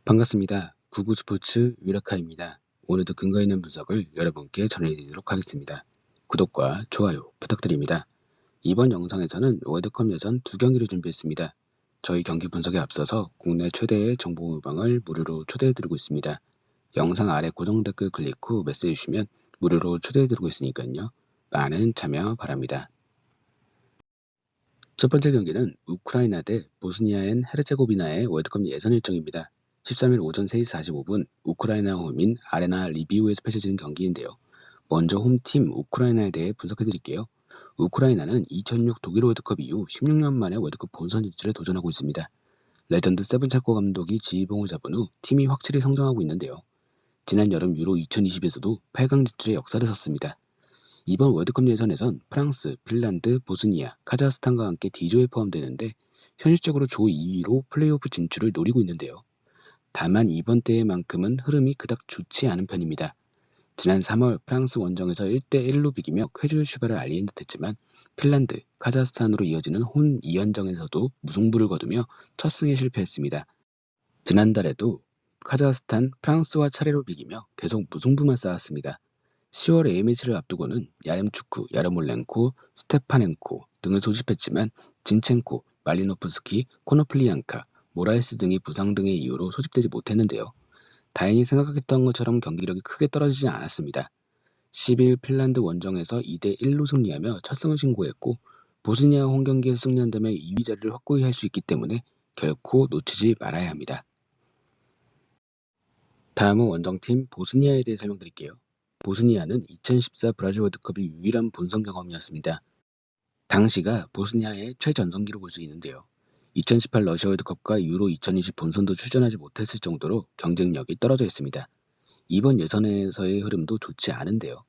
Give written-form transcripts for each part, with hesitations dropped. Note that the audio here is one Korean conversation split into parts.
반갑습니다. 구구스포츠 유라카입니다. 오늘도 근거 있는 분석을 여러분께 전해드리도록 하겠습니다. 구독과 좋아요 부탁드립니다. 이번 영상에서는 월드컵 예선 두 경기를 준비했습니다. 저희 경기 분석에 앞서서 국내 최대의 정보 모방을 무료로 초대해드리고 있습니다. 영상 아래 고정 댓글 클릭 후 메시지 주시면 무료로 초대해드리고 있으니까요. 많은 참여 바랍니다. 첫 번째 경기는 우크라이나 대 보스니아 앤 헤르체고비나의 월드컵 예선 일정입니다. 13일 오전 3시 45분 우크라이나 홈인 아레나 리비우에서 펼쳐지는 경기인데요. 먼저 홈팀 우크라이나에 대해 분석해드릴게요. 우크라이나는 2006 독일 월드컵 이후 16년 만에 월드컵 본선 진출에 도전하고 있습니다. 레전드 세븐차코 감독이 지휘봉을 잡은 후 팀이 확실히 성장하고 있는데요. 지난 여름 유로 2020에서도 8강 진출의 역사를 섰습니다. 이번 월드컵 예선에선 프랑스, 핀란드, 보스니아, 카자흐스탄과 함께 D조에 포함되는데 현실적으로 조 2위로 플레이오프 진출을 노리고 있는데요. 다만 이번 대회만큼은 흐름이 그닥 좋지 않은 편입니다. 지난 3월 프랑스 원정에서 1대1로 비기며 쾌조의 출발을 알리는 듯했지만 핀란드, 카자흐스탄으로 이어지는 홈 2연전에서도 무승부를 거두며 첫 승에 실패했습니다. 지난달에도 카자흐스탄, 프랑스와 차례로 비기며 계속 무승부만 쌓았습니다. 10월 A매치를 앞두고는 야rem축구, 야르몰렌코, 스테파넨코 등을 소집했지만 진첸코, 말리노프스키, 코노플리앙카, 모라에스 등이 부상 등의 이유로 소집되지 못했는데요. 다행히 생각했던 것처럼 경기력이 크게 떨어지지 않았습니다. 10일 핀란드 원정에서 2대1로 승리하며 첫 승을 신고했고 보스니아 홈경기에서 승리한다면 2위 자리를 확고히 할 수 있기 때문에 결코 놓치지 말아야 합니다. 다음은 원정팀 보스니아에 대해 설명드릴게요. 보스니아는 2014 브라질 월드컵이 유일한 본선 경험이었습니다. 당시가 보스니아의 최전성기로 볼 수 있는데요. 2018 러시아 월드컵과 유로 2020 본선도 출전하지 못했을 정도로 경쟁력이 떨어져 있습니다. 이번 예선에서의 흐름도 좋지 않은데요.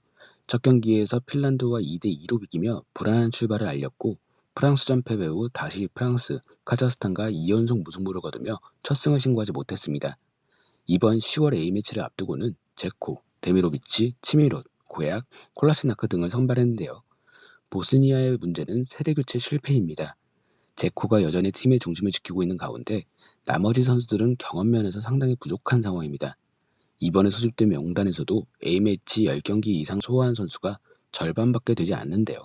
첫 경기에서 핀란드와 2대2로 비기며 불안한 출발을 알렸고 프랑스전 패배 후 다시 프랑스, 카자흐스탄과 2연속 무승부를 거두며 첫 승을 신고하지 못했습니다. 이번 10월 A매치를 앞두고는 제코, 데미로비치, 치미롯, 고약, 콜라시나크 등을 선발했는데요. 보스니아의 문제는 세대교체 실패입니다. 제코가 여전히 팀의 중심을 지키고 있는 가운데 나머지 선수들은 경험 면에서 상당히 부족한 상황입니다. 이번에 소집된 명단에서도 A매치 10경기 이상 소화한 선수가 절반밖에 되지 않는데요.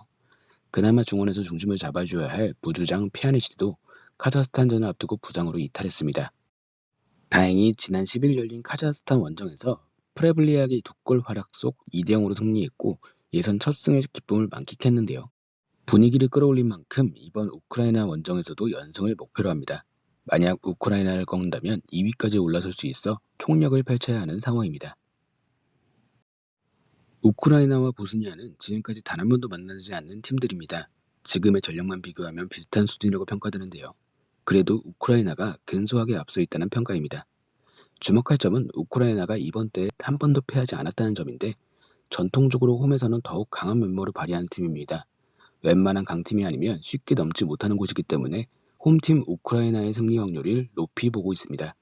그나마 중원에서 중심을 잡아줘야 할 부주장 피아니치도 카자흐스탄전을 앞두고 부상으로 이탈했습니다. 다행히 지난 10일 열린 카자흐스탄 원정에서 프레블리악의 두 골 활약 속 2대0으로 승리했고 예선 첫 승의 기쁨을 만끽했는데요. 분위기를 끌어올린 만큼 이번 우크라이나 원정에서도 연승을 목표로 합니다. 만약 우크라이나를 꺾는다면 2위까지 올라설 수 있어 총력을 펼쳐야 하는 상황입니다. 우크라이나와 보스니아는 지금까지 단 한 번도 만나지 않는 팀들입니다. 지금의 전력만 비교하면 비슷한 수준이라고 평가되는데요. 그래도 우크라이나가 근소하게 앞서 있다는 평가입니다. 주목할 점은 우크라이나가 이번 대회 한 번도 패하지 않았다는 점인데 전통적으로 홈에서는 더욱 강한 면모를 발휘하는 팀입니다. 웬만한 강팀이 아니면 쉽게 넘지 못하는 곳이기 때문에 홈팀 우크라이나의 승리 확률을 높이 보고 있습니다.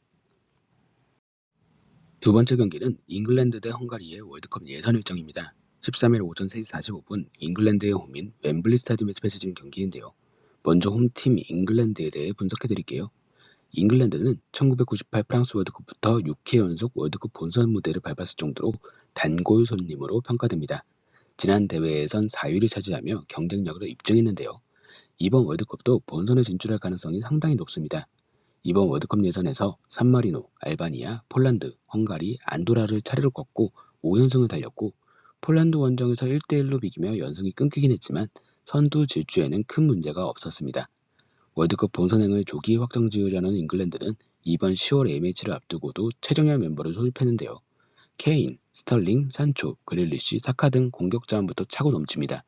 두 번째 경기는 잉글랜드 대 헝가리의 월드컵 예선 일정입니다. 13일 오전 3시 45분 잉글랜드의 홈인 웸블리 스타디움에서 펼쳐진 경기인데요. 먼저 홈팀 잉글랜드에 대해 분석해드릴게요. 잉글랜드는 1998 프랑스 월드컵부터 6회 연속 월드컵 본선 무대를 밟았을 정도로 단골 손님으로 평가됩니다. 지난 대회에선 4위를 차지하며 경쟁력을 입증했는데요. 이번 월드컵도 본선에 진출할 가능성이 상당히 높습니다. 이번 월드컵 예선에서 산마리노, 알바니아, 폴란드, 헝가리, 안도라를 차례로 꺾고 5연승을 달렸고 폴란드 원정에서 1대1로 비기며 연승이 끊기긴 했지만 선두 질주에는 큰 문제가 없었습니다. 월드컵 본선행을 조기 확정지으려는 잉글랜드는 이번 10월 A매치를 앞두고도 최정예 멤버를 소집했는데요. 케인, 스털링, 산초, 그릴리시, 사카 등 공격 자원부터 차고 넘칩니다.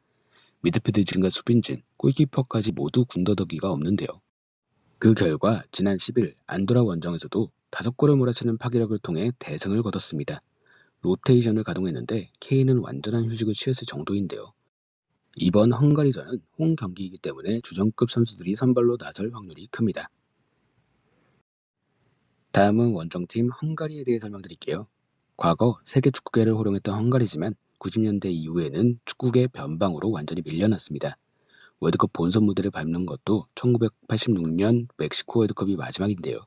미드필드진과 수빈진, 골키퍼까지 모두 군더더기가 없는데요. 그 결과 지난 10일 안도라 원정에서도 5골을 몰아치는 파괴력을 통해 대승을 거뒀습니다. 로테이션을 가동했는데 케인은 완전한 휴식을 취했을 정도인데요. 이번 헝가리전은 홈 경기이기 때문에 주전급 선수들이 선발로 나설 확률이 큽니다. 다음은 원정팀 헝가리에 대해 설명드릴게요. 과거 세계 축구계를 호령했던 헝가리지만 90년대 이후에는 축구계 변방으로 완전히 밀려났습니다. 월드컵 본선 무대를 밟는 것도 1986년 멕시코 월드컵이 마지막인데요.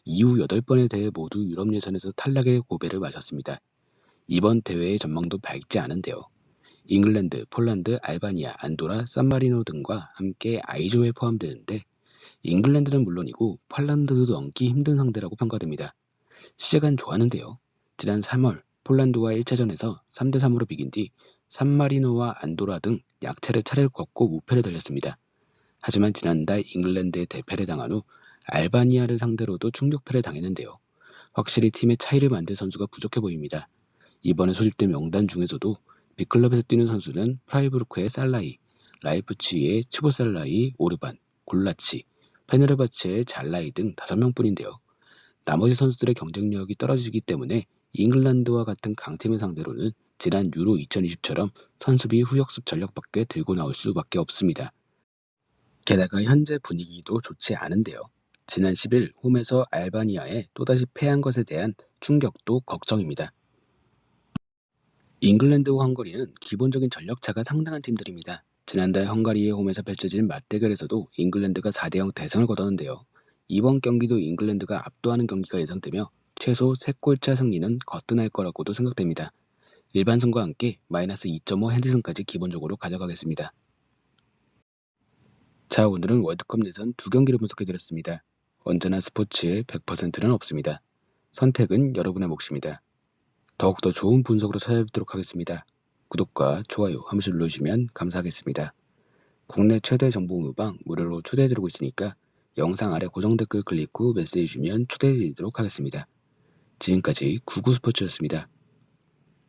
이후 8번의 대회 모두 유럽 예선에서 탈락의 고배를 마셨습니다. 이번 대회의 전망도 밝지 않은데요. 잉글랜드, 폴란드, 알바니아, 안도라, 산마리노 등과 함께 I조에 포함되는데 잉글랜드는 물론이고 폴란드도 넘기 힘든 상대라고 평가됩니다. 시작은 좋았는데요. 지난 3월 폴란드와 1차전에서 3대3으로 비긴 뒤 산마리노와 안도라 등 약체를 차례를 걷고 무패를 달렸습니다. 하지만 지난달 잉글랜드에 대패를 당한 후 알바니아를 상대로도 충격패를 당했는데요. 확실히 팀의 차이를 만들 선수가 부족해 보입니다. 이번에 소집된 명단 중에서도 빅클럽에서 뛰는 선수는 프라이부르크의 살라이, 라이프치히의 츠보살라이, 오르반, 골라치, 페네르바체의 잘라이 등 5명뿐인데요. 나머지 선수들의 경쟁력이 떨어지기 때문에 잉글랜드와 같은 강팀을 상대로는 지난 유로 2020처럼 선수비 후역습 전력밖에 들고 나올 수밖에 없습니다. 게다가 현재 분위기도 좋지 않은데요. 지난 10일 홈에서 알바니아에 또다시 패한 것에 대한 충격도 걱정입니다. 잉글랜드와 헝가리는 기본적인 전력차가 상당한 팀들입니다. 지난달 헝가리의 홈에서 펼쳐진 맞대결에서도 잉글랜드가 4대0 대승을 거뒀는데요. 이번 경기도 잉글랜드가 압도하는 경기가 예상되며 최소 3골차 승리는 거뜬할 거라고도 생각됩니다. 일반승과 함께 마이너스 2.5 핸드승까지 기본적으로 가져가겠습니다. 자, 오늘은 월드컵 예선 2경기를 분석해드렸습니다. 언제나 스포츠에 100%는 없습니다. 선택은 여러분의 몫입니다. 더욱더 좋은 분석으로 찾아뵙도록 하겠습니다. 구독과 좋아요 한 번씩 눌러주시면 감사하겠습니다. 국내 최대 정보 무방 무료로 초대해드리고 있으니까 영상 아래 고정 댓글 클릭 후 메시지 주면 초대해드리도록 하겠습니다. 지금까지 구구스포츠였습니다.